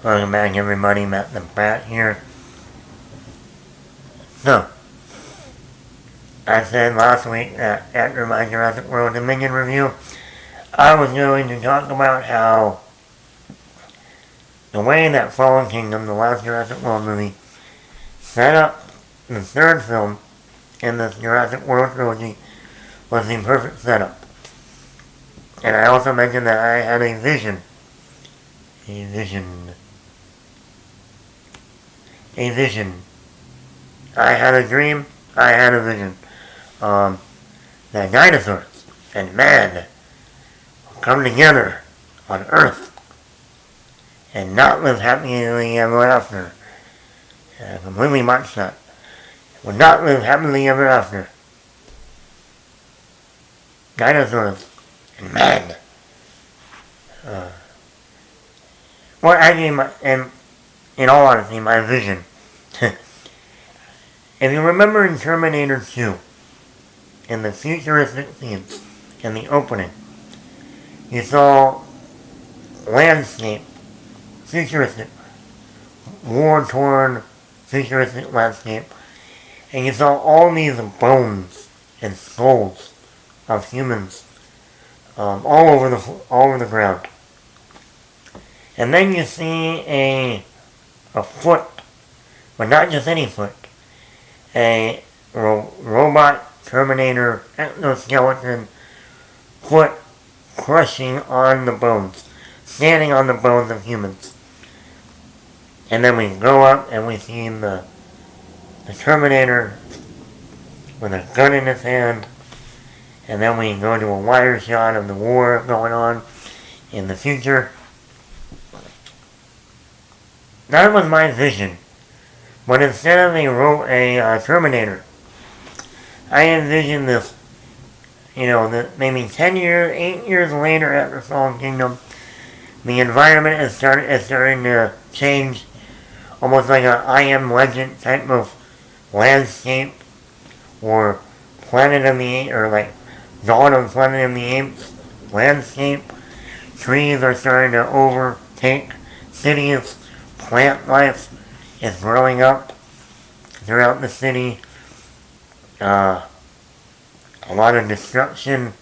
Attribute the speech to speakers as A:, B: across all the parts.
A: Welcome back, everybody. Matt the Bat here. So, I said last week that after my Jurassic World Dominion review, I was going to talk about how the way that Fallen Kingdom, the last Jurassic World movie, set up the third film in this Jurassic World trilogy was the perfect setup. And I also mentioned that I had a vision. I had a dream, I had a vision. That dinosaurs and man will come together on Earth and not live happily ever after. And I completely botched that. Will not live happily ever after. Dinosaurs and man. Well, actually, in all honesty, my vision. If you remember in Terminator 2, in the futuristic scenes, in the opening, you saw landscape, futuristic, war-torn, futuristic landscape, and you saw all these bones and skulls of humans all over the ground. And then you see a foot, but not just any foot, a robot Terminator exoskeleton foot crushing on the bones, standing on the bones of humans. And then we go up and we see the Terminator with a gun in his hand, and then we go to a wide shot of the war going on in the future. That was my vision. But instead of a Terminator, I envisioned this, maybe 10 years, 8 years later after Fallen Kingdom, the environment is starting to change, almost like a I Am Legend type of landscape, or Planet of the Apes, or like Dawn of Planet of the Apes landscape. Trees are starting to overtake cities. Plant life is growing up throughout the city. A lot of destruction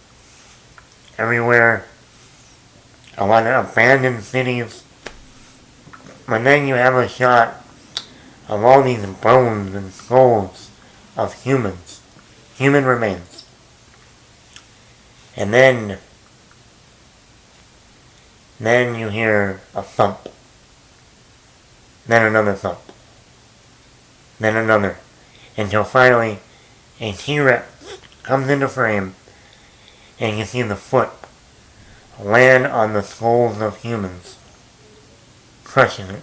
A: everywhere. A lot of abandoned cities. And then you have a shot of all these bones and skulls of humans. Human remains. And then you hear a thump. Then another thump. Then another. Until finally a T-Rex comes into frame and you see the foot land on the skulls of humans, crushing it.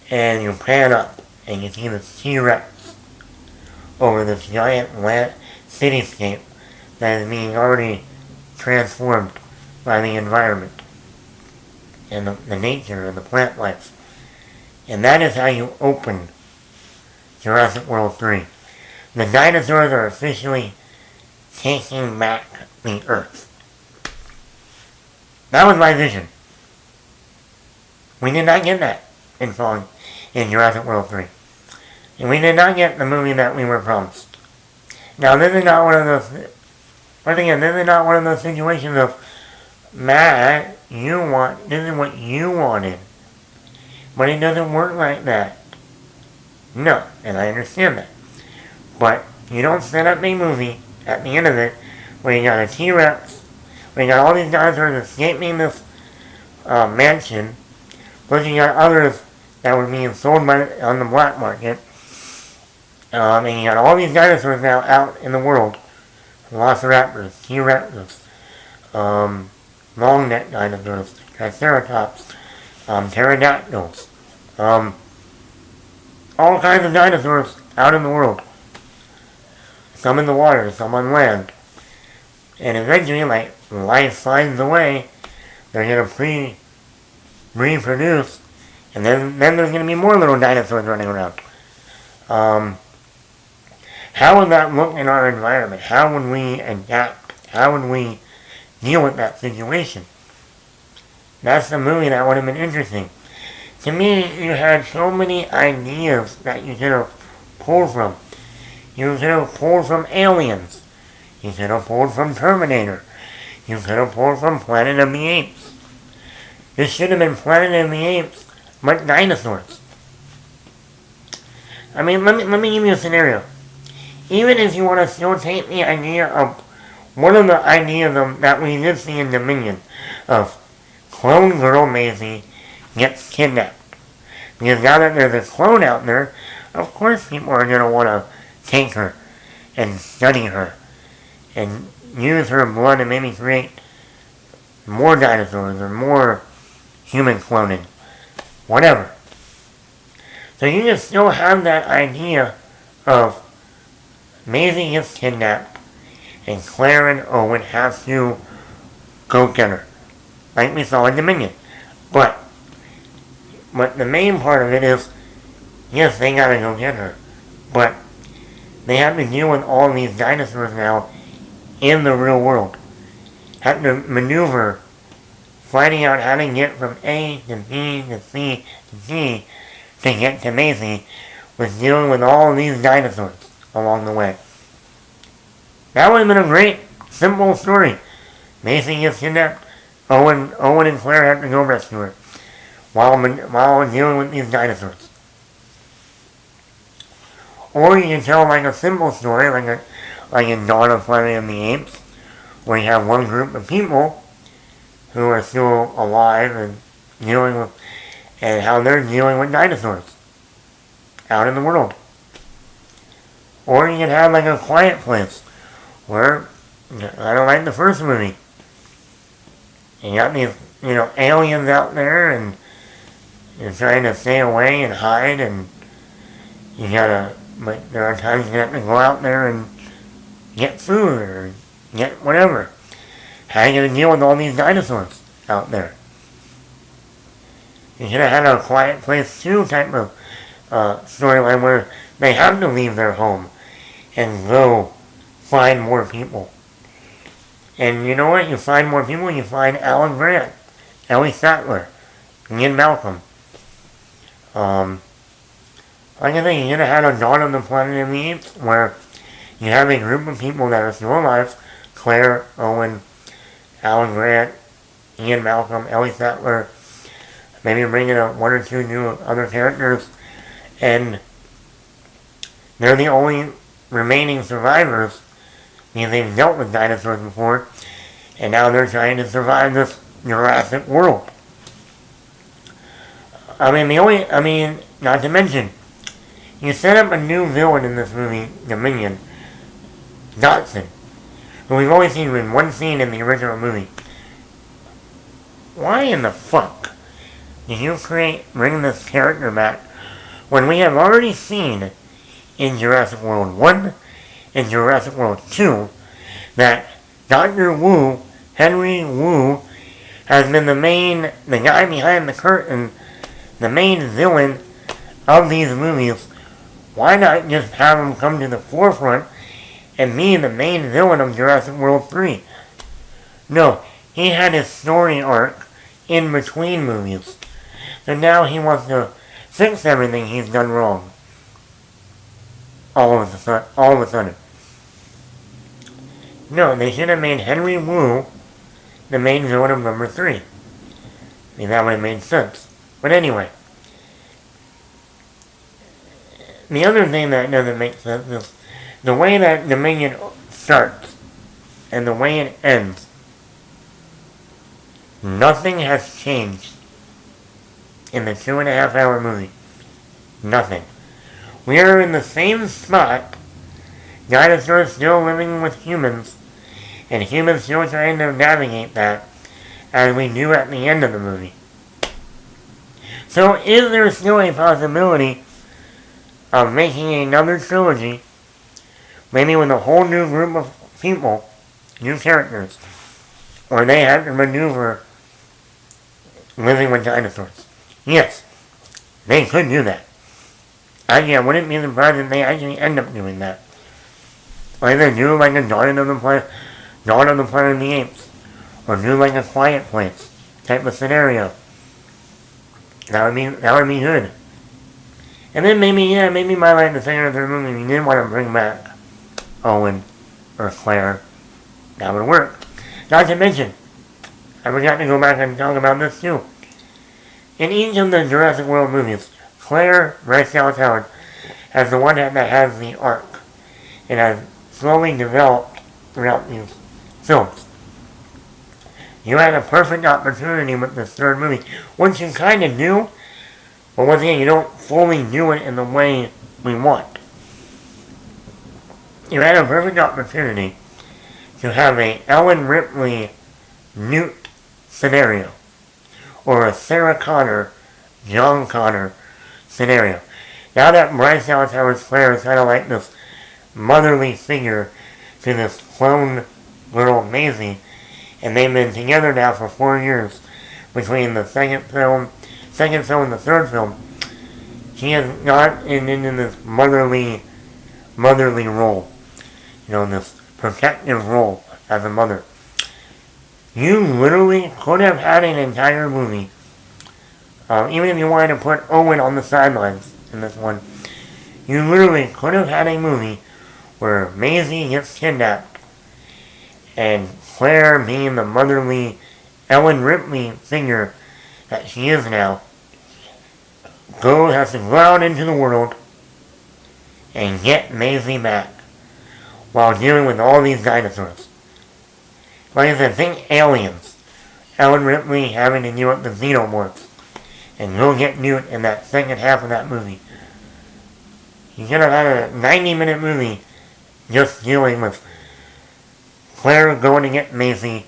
A: And you pan up and you see the T-Rex over this giant cityscape that is being already transformed by the environment and the nature and the plant life. And that is how you open Jurassic World 3. The dinosaurs are officially taking back the Earth. That was my vision. We did not get that in Jurassic World 3. And we did not get the movie that we were promised. Now, this is not one of those... Once again, this is not one of those situations of, Matt, this is what you wanted. But it doesn't work like that. No, and I understand that. But you don't set up a movie at the end of it where you got a T-Rex, where you got all these dinosaurs escaping this mansion, plus you got others that were being sold on the black market, and you got all these dinosaurs now out in the world. Velociraptors, T-Rexes, long-neck dinosaurs, Triceratops, pterodactyls, all kinds of dinosaurs out in the world. Some in the water, some on land. And eventually, like life finds a way, they're going to reproduce, and then there's going to be more little dinosaurs running around. How would that look in our environment? How would we adapt? How would we deal with that situation? That's the movie that would have been interesting. To me, you had so many ideas that you could have pulled from. You could have pulled from Aliens. You could have pulled from Terminator. You could have pulled from Planet of the Apes. This should have been Planet of the Apes, but dinosaurs. I mean, let me give you a scenario. Even if you want to still take the idea of one of the ideas that we did see in Dominion of clone girl Maisie gets kidnapped. Because now that there's a clone out there, of course people are going to want to take her and study her and use her blood and maybe create more dinosaurs or more human cloning. Whatever. So you just still have that idea of Maisie gets kidnapped and Claire and Owen have to go get her. Like we saw in Dominion. But the main part of it is, yes, they gotta go get her. But they have to deal with all these dinosaurs now in the real world. Have to maneuver, finding out how to get from A to B to C to D to get to Maisie, with dealing with all of these dinosaurs along the way. That would have been a great, simple story. Maisie gets kidnapped, Owen and Claire have to go rescue her while dealing with these dinosaurs. Or you can tell like a simple story, like in Dawn of Planet of the Apes, where you have one group of people who are still alive and dealing with, and how they're dealing with dinosaurs out in the world. Or you can have like a quiet place, where, I don't like the first movie. You got these, aliens out there, and you're trying to stay away and hide, and but there are times you have to go out there and get food, or get whatever. How are you going to deal with all these dinosaurs out there? You should have had a Quiet Place 2 type of storyline where they have to leave their home and go find more people. And you know what? You find more people, you find Alan Grant, Ellie Sattler, Ian Malcolm. Like I say, you should have had a Dawn of the Planet of the Apes where you have a group of people that are still alive. Claire, Owen, Alan Grant, Ian Malcolm, Ellie Sattler. Maybe bring in one or two new other characters. And they're the only remaining survivors because they've dealt with dinosaurs before. And now they're trying to survive this Jurassic World. Not to mention, you set up a new villain in this movie, Dominion, Dotson, who we've only seen in one scene in the original movie. Why in the fuck did you bring this character back when we have already seen in Jurassic World 1 and Jurassic World 2 that Dr. Wu, Henry Wu, has been the guy behind the curtain, the main villain of these movies? Why not just have him come to the forefront and be the main villain of Jurassic World 3? No, he had his story arc in between movies. So now he wants to fix everything he's done wrong. All of a sudden. No, they should have made Henry Wu the main villain of number 3. I mean, that would have made sense. But anyway. The other thing that doesn't make sense is the way that Dominion starts and the way it ends. Nothing has changed in the 2.5 hour movie. Nothing. We are in the same spot, dinosaurs still living with humans, and humans still trying to navigate that, as we do at the end of the movie. So is there still a possibility of making another trilogy, maybe with a whole new group of people, new characters, where they have to maneuver living with dinosaurs? Yes, they could do that. I wouldn't be surprised if they actually end up doing that. Like they do like a Dawn of the Planet of the Apes, or do like a Quiet Place type of scenario. That would be good. And then maybe by like the second or third movie, you didn't want to bring back Owen or Claire. That would work. Not to mention, I forgot to go back and talk about this too. In each of the Jurassic World movies, Claire Bryce Dallas Howard as the one that has the arc. It has slowly developed throughout these films. You had a perfect opportunity with this third movie, which you kind of do, but once again, you don't fully do it in the way we want. You had a perfect opportunity to have a Ellen Ripley Newt scenario, or a Sarah Connor, John Connor scenario. Now that Bryce Dallas Howard's Claire is kind of like this motherly figure to this clone little Maisie, and they've been together now for 4 years between the second film and the third film. She has gotten into this motherly role, this protective role as a mother. You literally could have had an entire movie, even if you wanted to put Owen on the sidelines in this one, you literally could have had a movie where Maisie gets kidnapped and Claire, being the motherly Ellen Ripley figure that she is now, has to go out into the world and get Maisie back while dealing with all these dinosaurs. Like I said, think aliens. Ellen Ripley having to deal with the xenomorphs. And go get Newt in that second half of that movie. You could have had a 90-minute movie just dealing with Claire going to get Maisie,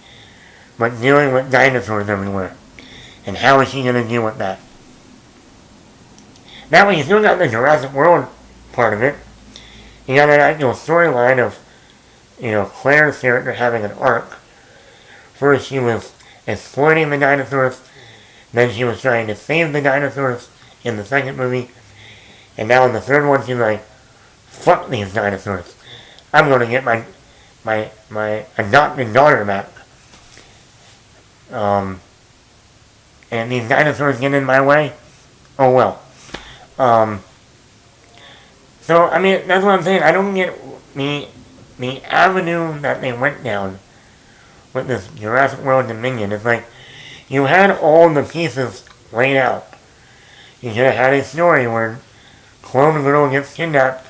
A: but dealing with dinosaurs everywhere. And how is she going to deal with that? That way you still got the Jurassic World part of it. You got an actual storyline of, Claire's character having an arc. First she was exploiting the dinosaurs, then she was trying to save the dinosaurs in the second movie, and now in the third one she's like, fuck these dinosaurs. I'm going to get my adopted daughter back. And these dinosaurs get in my way? Oh well. So, that's what I'm saying. I don't get the avenue that they went down with this Jurassic World Dominion. It's like, you had all the pieces laid out. You should have had a story where Clone Girl gets kidnapped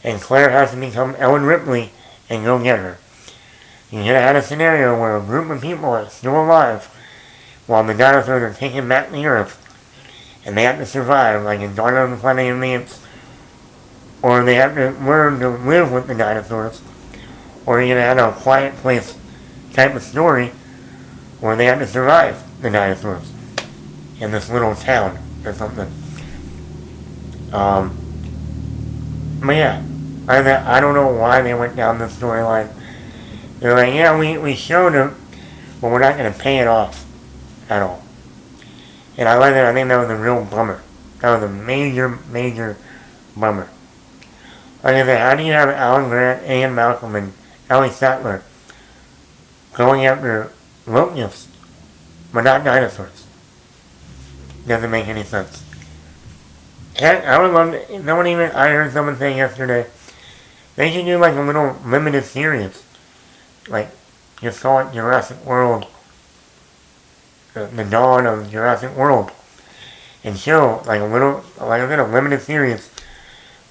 A: and Claire has to become Ellen Ripley and go get her. You should have had a scenario where a group of people are still alive while the dinosaurs are taken back to the Earth and they have to survive, like in Dawn of the Planet of the Apes, or they have to learn to live with the dinosaurs, or you had a Quiet Place type of story where they have to survive the dinosaurs in this little town or something. But yeah, I don't know why they went down this storyline. They're like, yeah, we showed them, but we're not going to pay it off at all. And I like that. I think that was a real bummer. That was a major, major bummer. Like I said, how do you have Alan Grant, Ian Malcolm, and Ellie Sattler going after locusts, but not dinosaurs? Doesn't make any sense. Heck, I would love to, I heard someone say yesterday, they should do like a little limited series. Like, just call it Jurassic World, the dawn of Jurassic World. And show, like I said, a limited series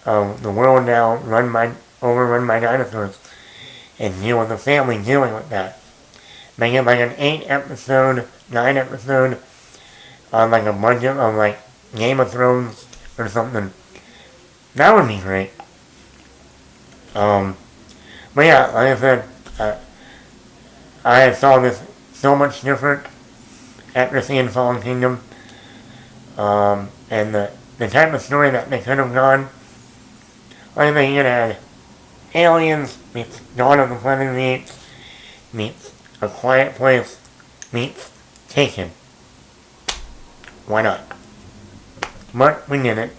A: of the world now overrun by dinosaurs. And deal with the family dealing with that. Make it like an 8-episode, 9-episode, on like a budget of like Game of Thrones or something. That would be great. But yeah, like I said, I saw this so much different after seeing Fallen Kingdom. And the type of story that they could have gone. Like they could have had aliens meets Dawn of the Planet of the Apes meets A Quiet Place meets Taken. Why not? But we did it.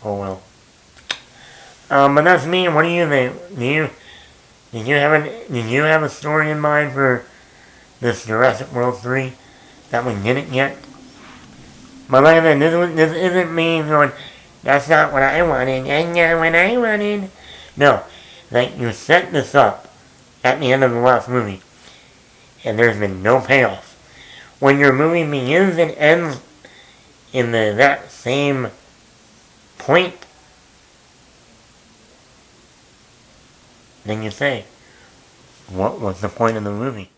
A: Oh well. But that's me. What do you think? Did you have a story in mind for this Jurassic World 3? that we didn't yet. But like I said, this isn't me going, that's not what I wanted, that's not what I wanted. No, like you set this up at the end of the last movie, and there's been no payoff. When your movie begins and ends in that same point, then you say, what was the point of the movie?